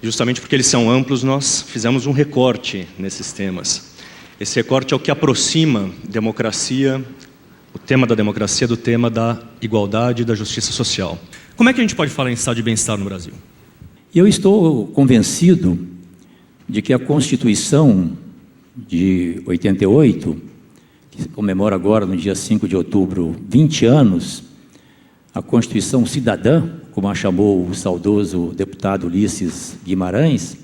Justamente porque eles são amplos, nós fizemos um recorte nesses temas. Esse recorte é o que aproxima democracia, o tema da democracia, do tema da igualdade e da justiça social. Como é que a gente pode falar em estado de bem-estar no Brasil? Eu estou convencido de que a Constituição de 88, que comemora agora, no dia 5 de outubro, 20 anos, a Constituição Cidadã, como a chamou o saudoso deputado Ulisses Guimarães,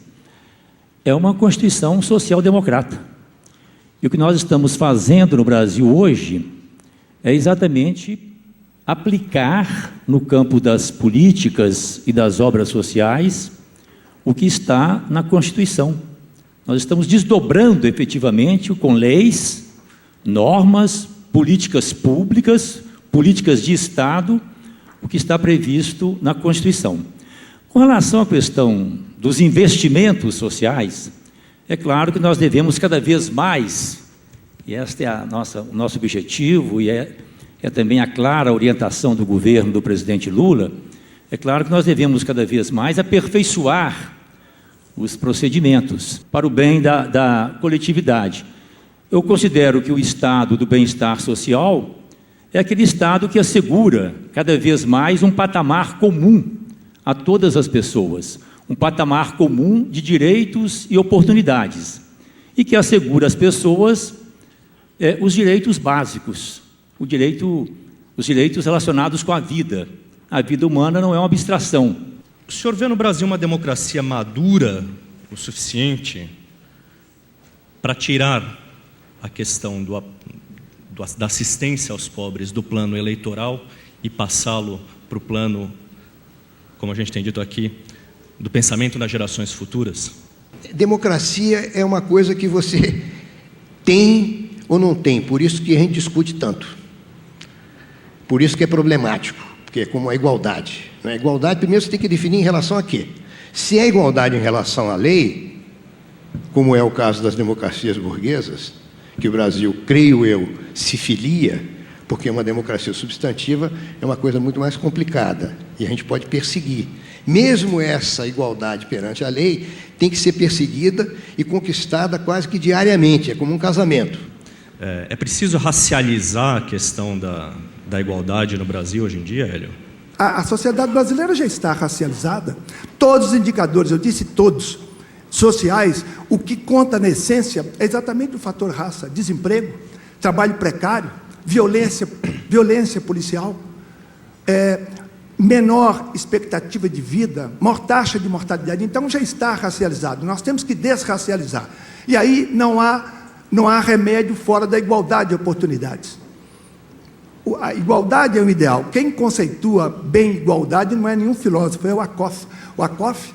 é uma Constituição social-democrata. E o que nós estamos fazendo no Brasil hoje é exatamente aplicar no campo das políticas e das obras sociais o que está na Constituição. Nós estamos desdobrando efetivamente com leis, normas, políticas públicas, políticas de Estado, o que está previsto na Constituição. Com relação à questão dos investimentos sociais, é claro que nós devemos cada vez mais, e este é o nosso objetivo, e é também a clara orientação do governo do presidente Lula, é claro que nós devemos cada vez mais aperfeiçoar os procedimentos para o bem da coletividade. Eu considero que o estado do bem-estar social é aquele estado que assegura cada vez mais um patamar comum a todas as pessoas, um patamar comum de direitos e oportunidades, e que assegura às pessoas os direitos básicos, os direitos relacionados com a vida. A vida humana não é uma abstração. O senhor vê no Brasil uma democracia madura o suficiente para tirar a questão da assistência aos pobres do plano eleitoral e passá-lo para o plano, como a gente tem dito aqui, do pensamento nas gerações futuras? Democracia é uma coisa que você tem ou não tem, por isso que a gente discute tanto. Por isso que é problemático, porque é como a igualdade. A igualdade, primeiro, você tem que definir em relação a quê? Se é igualdade em relação à lei, como é o caso das democracias burguesas, que o Brasil, creio eu, se filia, porque uma democracia substantiva é uma coisa muito mais complicada, e a gente pode perseguir. Mesmo essa igualdade perante a lei tem que ser perseguida e conquistada quase que diariamente, é como um casamento. É preciso racializar a questão da igualdade no Brasil hoje em dia, Hélio? A sociedade brasileira já está racializada. Todos os indicadores, eu disse todos, sociais, o que conta na essência é exatamente o fator raça: desemprego, trabalho precário, violência policial, menor expectativa de vida, maior taxa de mortalidade. Então já está racializado. Nós temos que desracializar. E aí não há remédio fora da igualdade de oportunidades. A igualdade é o ideal. Quem conceitua bem igualdade não é nenhum filósofo, é o Akoff. O Akoff,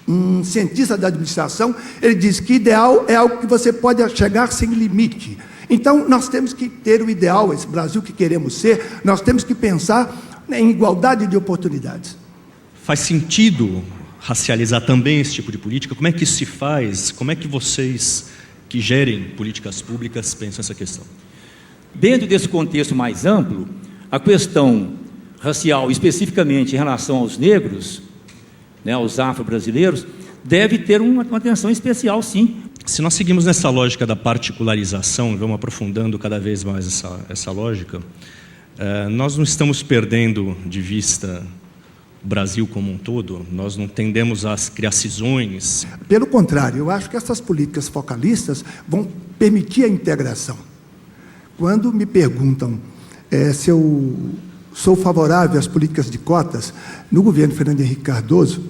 um cientista da administração, ele diz que ideal é algo que você pode chegar sem limite. Então, nós temos que ter o ideal, esse Brasil que queremos ser, nós temos que pensar em igualdade de oportunidades. Faz sentido racializar também esse tipo de política? Como é que isso se faz? Como é que vocês, que gerem políticas públicas, pensam essa questão? Dentro desse contexto mais amplo, a questão racial, especificamente em relação aos negros, aos afro-brasileiros, deve ter uma atenção especial, sim. Se nós seguimos nessa lógica da particularização, vamos aprofundando cada vez mais essa lógica, nós não estamos perdendo de vista o Brasil como um todo, nós não tendemos a criar cisões. Pelo contrário, eu acho que essas políticas focalistas vão permitir a integração. Quando me perguntam se eu sou favorável às políticas de cotas, no governo Fernando Henrique Cardoso,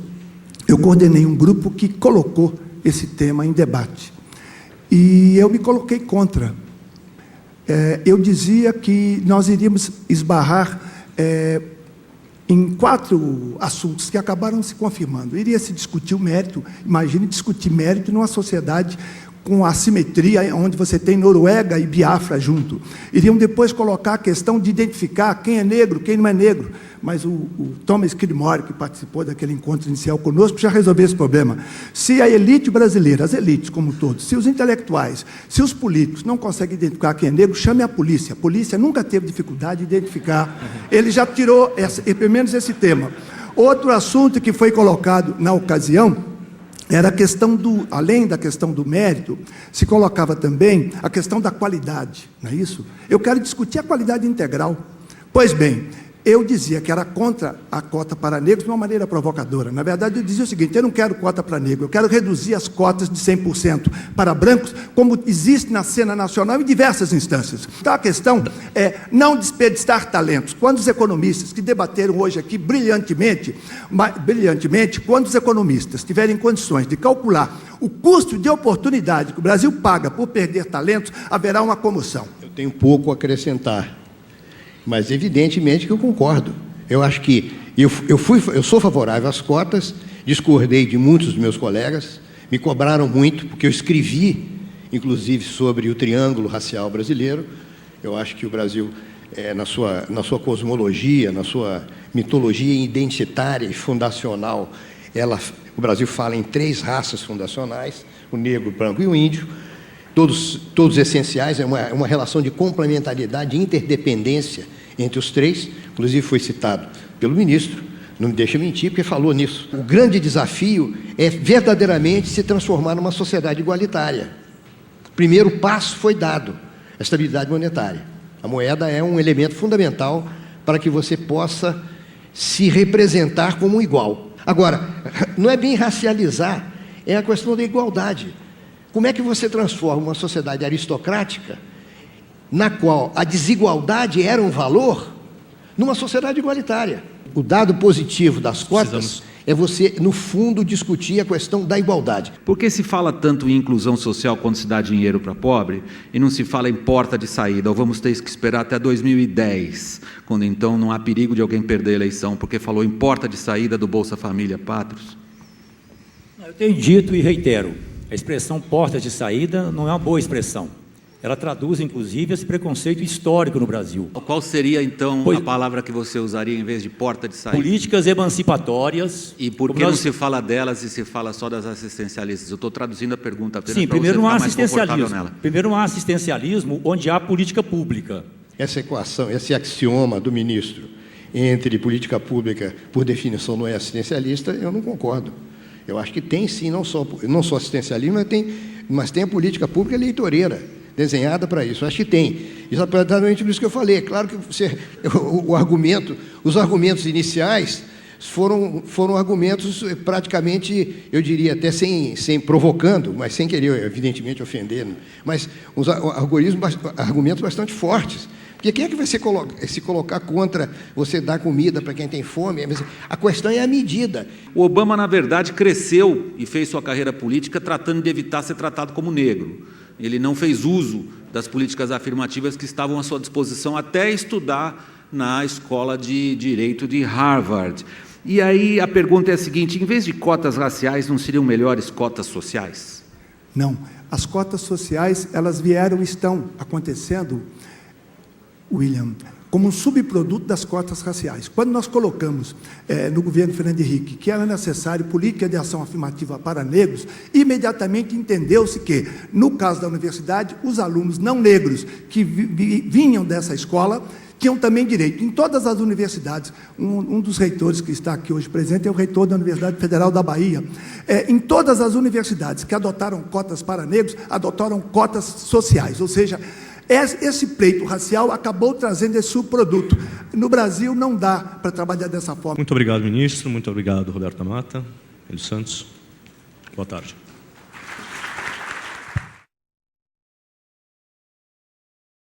eu coordenei um grupo que colocou esse tema em debate. E eu me coloquei contra. Eu dizia que nós iríamos esbarrar em 4 assuntos que acabaram se confirmando. Iria se discutir o mérito, imagine discutir mérito numa sociedade com assimetria, onde você tem Noruega e Biafra junto. Iriam depois colocar a questão de identificar quem é negro, quem não é negro. Mas o Thomas Kilmore, que participou daquele encontro inicial conosco, já resolveu esse problema. Se a elite brasileira, as elites como todos, se os intelectuais, se os políticos não conseguem identificar quem é negro, chame a polícia. A polícia nunca teve dificuldade de identificar. Ele já tirou, pelo menos esse tema. Outro assunto que foi colocado na ocasião era a questão além da questão do mérito, se colocava também a questão da qualidade, não é isso? Eu quero discutir a qualidade integral. Pois bem, eu dizia que era contra a cota para negros de uma maneira provocadora. Na verdade, eu dizia o seguinte: eu não quero cota para negro, eu quero reduzir as cotas de 100% para brancos, como existe na cena nacional em diversas instâncias. Então, a questão é não desperdiçar talentos. Quando os economistas que debateram hoje aqui brilhantemente, quando os economistas tiverem condições de calcular o custo de oportunidade que o Brasil paga por perder talentos, haverá uma comoção. Eu tenho pouco a acrescentar. Mas, evidentemente, que eu concordo. Eu acho que eu sou favorável às cotas, discordei de muitos dos meus colegas, me cobraram muito, porque eu escrevi, inclusive, sobre o triângulo racial brasileiro. Eu acho que o Brasil, na sua cosmologia, na sua mitologia identitária e fundacional, o Brasil fala em 3 raças fundacionais, o negro, o branco e o índio, todos essenciais, é uma relação de complementariedade, de interdependência entre os 3, inclusive foi citado pelo ministro, não me deixa mentir, porque falou nisso. O grande desafio é verdadeiramente se transformar numa sociedade igualitária. O primeiro passo foi dado, a estabilidade monetária. A moeda é um elemento fundamental para que você possa se representar como um igual. Agora, não é bem racializar, é a questão da igualdade. Como é que você transforma uma sociedade aristocrática, na qual a desigualdade era um valor, numa sociedade igualitária? O dado positivo das cotas é você, no fundo, discutir a questão da igualdade. Por que se fala tanto em inclusão social quando se dá dinheiro para pobre e não se fala em porta de saída? Ou vamos ter que esperar até 2010, quando então não há perigo de alguém perder a eleição, porque falou em porta de saída do Bolsa Família, Patros? Eu tenho dito e reitero, a expressão porta de saída não é uma boa expressão. Ela traduz, inclusive, esse preconceito histórico no Brasil. Qual seria, então, a palavra que você usaria em vez de porta de saída? Políticas emancipatórias. E por que não se fala delas e se fala só das assistencialistas? Eu estou traduzindo a pergunta apenas. Sim, para primeiro você não há ficar mais confortável assistencialismo. nela. Primeiro não há assistencialismo onde há política pública. Essa equação, esse axioma do ministro entre política pública, por definição, não é assistencialista, eu não concordo. Eu acho que tem sim, não só assistencialismo, mas tem a política pública eleitoreira, desenhada para isso. Eu acho que tem. Exatamente por isso que eu falei. É claro que os argumentos iniciais foram argumentos praticamente, eu diria, até sem provocando, mas sem querer, evidentemente, ofender, mas argumentos bastante fortes. Porque quem é que vai se colocar contra você dar comida para quem tem fome? A questão é a medida. O Obama, na verdade, cresceu e fez sua carreira política tratando de evitar ser tratado como negro. Ele não fez uso das políticas afirmativas que estavam à sua disposição até estudar na Escola de Direito de Harvard. E aí a pergunta é a seguinte: em vez de cotas raciais, não seriam melhores cotas sociais? Não. As cotas sociais, elas vieram e estão acontecendo, William, como um subproduto das cotas raciais. Quando nós colocamos no governo Fernando Henrique que era necessário política de ação afirmativa para negros, imediatamente entendeu-se que, no caso da universidade, os alunos não negros que vinham dessa escola tinham também direito. Em todas as universidades, um dos reitores que está aqui hoje presente é o reitor da Universidade Federal da Bahia. Em todas as universidades que adotaram cotas para negros, adotaram cotas sociais, ou seja, esse pleito racial acabou trazendo esse subproduto. No Brasil não dá para trabalhar dessa forma. Muito obrigado, ministro. Muito obrigado, Roberto Mata. Pedro Santos. Boa tarde.